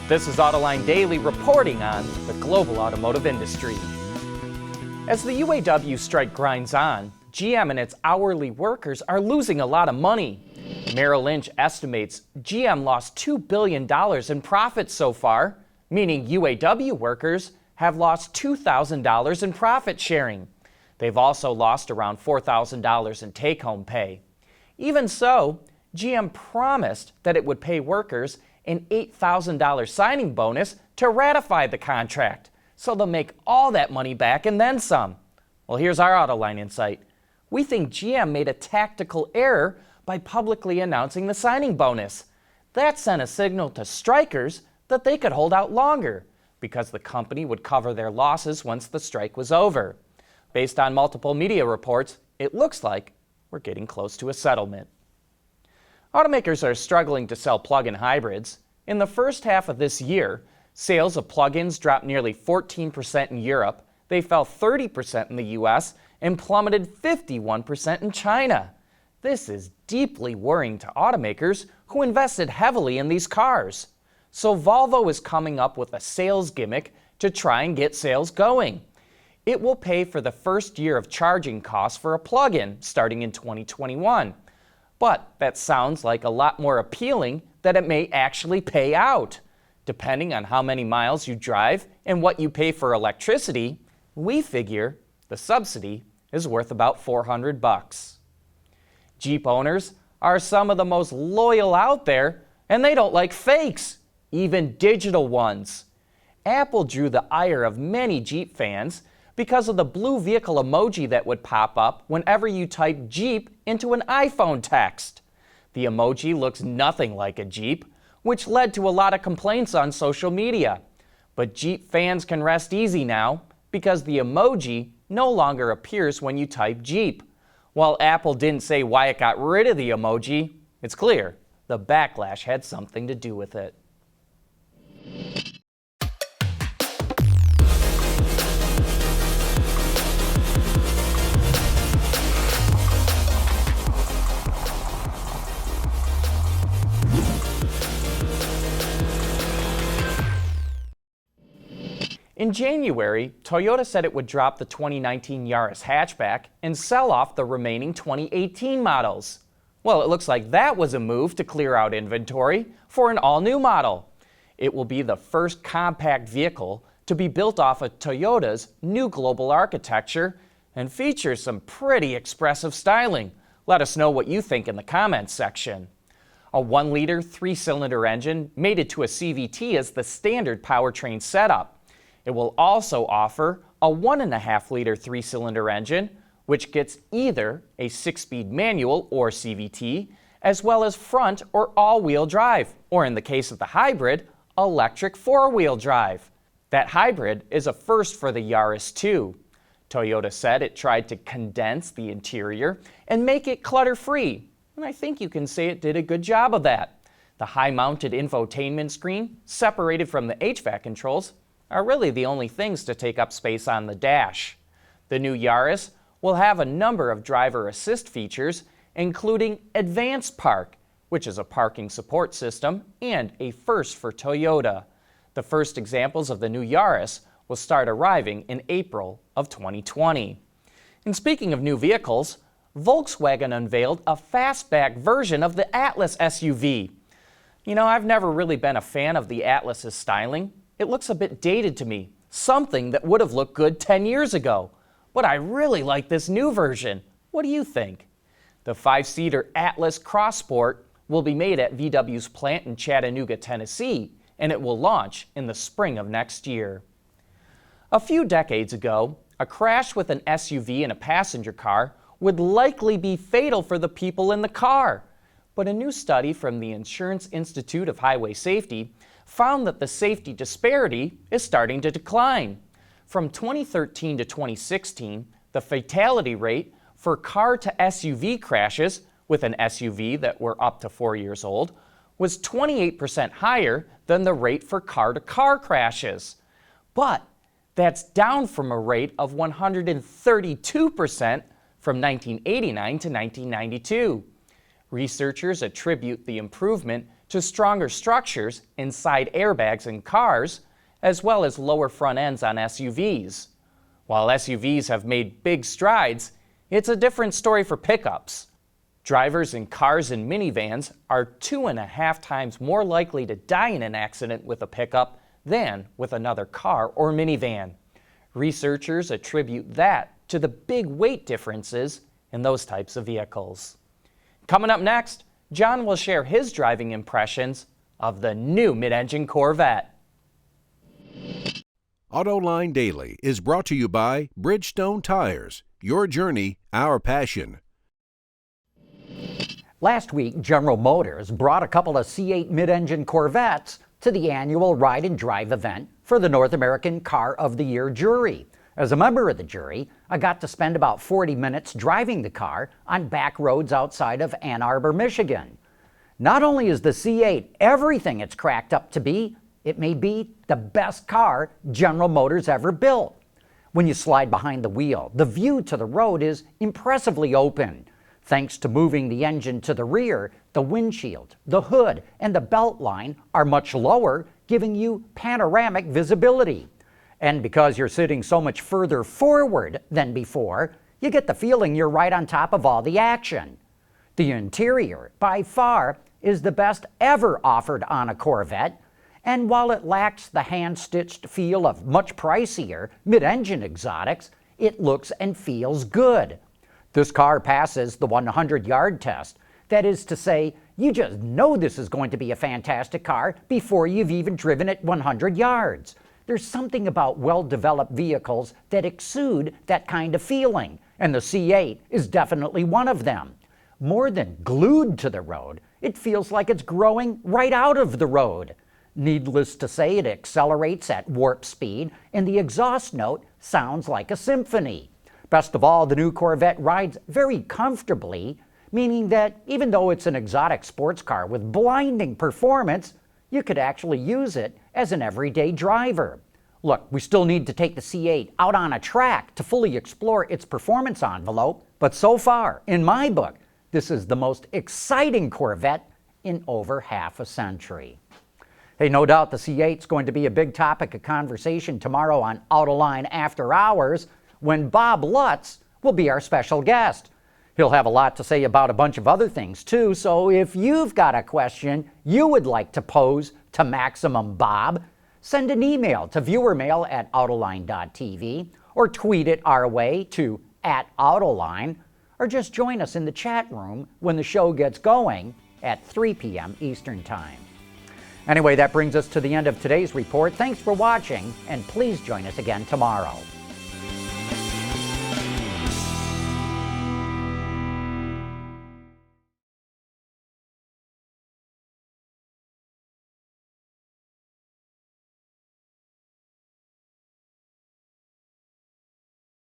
This is Autoline Daily reporting on the global automotive industry. As the UAW strike grinds on, GM and its hourly workers are losing a lot of money. Merrill Lynch estimates GM lost $2 billion in profits so far, meaning UAW workers have lost $2,000 in profit sharing. They've also lost around $4,000 in take-home pay. Even so, GM promised that it would pay workers an $8,000 signing bonus to ratify the contract, so they'll make all that money back and then some. Well, here's our Autoline insight. We think GM made a tactical error by publicly announcing the signing bonus. That sent a signal to strikers that they could hold out longer, because the company would cover their losses once the strike was over. Based on multiple media reports, it looks like we're getting close to a settlement. Automakers are struggling to sell plug-in hybrids. In the first half of this year, sales of plug-ins dropped nearly 14% in Europe, they fell 30% in the US, and plummeted 51% in China. This is deeply worrying to automakers who invested heavily in these cars. So Volvo is coming up with a sales gimmick to try and get sales going. It will pay for the first year of charging costs for a plug-in starting in 2021. But that sounds like a lot more appealing than it may actually pay out. Depending on how many miles you drive and what you pay for electricity, we figure the subsidy is worth about $400. Jeep owners are some of the most loyal out there, and they don't like fakes, even digital ones. Apple drew the ire of many Jeep fans because of the blue vehicle emoji that would pop up whenever you type Jeep into an iPhone text. The emoji looks nothing like a Jeep, which led to a lot of complaints on social media. But Jeep fans can rest easy now because the emoji no longer appears when you type Jeep. While Apple didn't say why it got rid of the emoji, it's clear the backlash had something to do with it. In January, Toyota said it would drop the 2019 Yaris hatchback and sell off the remaining 2018 models. Well, it looks like that was a move to clear out inventory for an all-new model. It will be the first compact vehicle to be built off of Toyota's new global architecture and features some pretty expressive styling. Let us know what you think in the comments section. A 1-liter 3-cylinder engine mated to a CVT is the standard powertrain setup. It will also offer a 1.5-liter 3-cylinder engine, which gets either a 6-speed manual or CVT, as well as front or all-wheel drive, or in the case of the hybrid, electric 4-wheel drive. That hybrid is a first for the Yaris too. Toyota said it tried to condense the interior and make it clutter-free, and I think you can say it did a good job of that. The high-mounted infotainment screen, separated from the HVAC controls, are really the only things to take up space on the dash. The new Yaris will have a number of driver assist features, including Advanced Park, which is a parking support system and a first for Toyota. The first examples of the new Yaris will start arriving in April of 2020. And speaking of new vehicles, Volkswagen unveiled a fastback version of the Atlas SUV. You know, I've never really been a fan of the Atlas's styling. It looks a bit dated to me, something that would have looked good 10 years ago. But I really like this new version. What do you think? The 5-seater Atlas Cross Sport will be made at VW's plant in Chattanooga, Tennessee, and it will launch in the spring of next year. A few decades ago, a crash with an SUV and a passenger car would likely be fatal for the people in the car. But a new study from the Insurance Institute of Highway Safety found that the safety disparity is starting to decline. From 2013 to 2016, the fatality rate for car to SUV crashes with an SUV that were up to 4 years old was 28% higher than the rate for car to car crashes. But that's down from a rate of 132% from 1989 to 1992. Researchers attribute the improvement to stronger structures inside airbags in cars, as well as lower front ends on SUVs. While SUVs have made big strides, it's a different story for pickups. Drivers in cars and minivans are 2.5 times more likely to die in an accident with a pickup than with another car or minivan. Researchers attribute that to the big weight differences in those types of vehicles. Coming up next, John will share his driving impressions of the new mid-engine Corvette. Autoline Daily is brought to you by Bridgestone Tires. Your journey, our passion. Last week, General Motors brought a couple of C8 mid-engine Corvettes to the annual Ride and Drive event for the North American Car of the Year jury. As a member of the jury, I got to spend about 40 minutes driving the car on back roads outside of Ann Arbor, Michigan. Not only is the C8 everything it's cracked up to be, it may be the best car General Motors ever built. When you slide behind the wheel, the view to the road is impressively open. Thanks to moving the engine to the rear, the windshield, the hood, and the belt line are much lower, giving you panoramic visibility. And because you're sitting so much further forward than before, you get the feeling you're right on top of all the action. The interior, by far, is the best ever offered on a Corvette, and while it lacks the hand-stitched feel of much pricier mid-engine exotics, it looks and feels good. This car passes the 100-yard test. That is to say, you just know this is going to be a fantastic car before you've even driven it 100 yards. There's something about well-developed vehicles that exude that kind of feeling, and the C8 is definitely one of them. More than glued to the road, it feels like it's growing right out of the road. Needless to say, it accelerates at warp speed, and the exhaust note sounds like a symphony. Best of all, the new Corvette rides very comfortably, meaning that even though it's an exotic sports car with blinding performance, you could actually use it as an everyday driver. Look, we still need to take the C8 out on a track to fully explore its performance envelope, but so far, in my book, this is the most exciting Corvette in over half a century. Hey, no doubt the C8 is going to be a big topic of conversation tomorrow on Autoline After Hours, when Bob Lutz will be our special guest. He'll have a lot to say about a bunch of other things too, so if you've got a question you would like to pose to Maximum Bob, send an email to viewermail@autoline.tv or tweet it our way to @Autoline, or just join us in the chat room when the show gets going at 3 p.m. Eastern Time. Anyway, that brings us to the end of today's report. Thanks for watching, and please join us again tomorrow.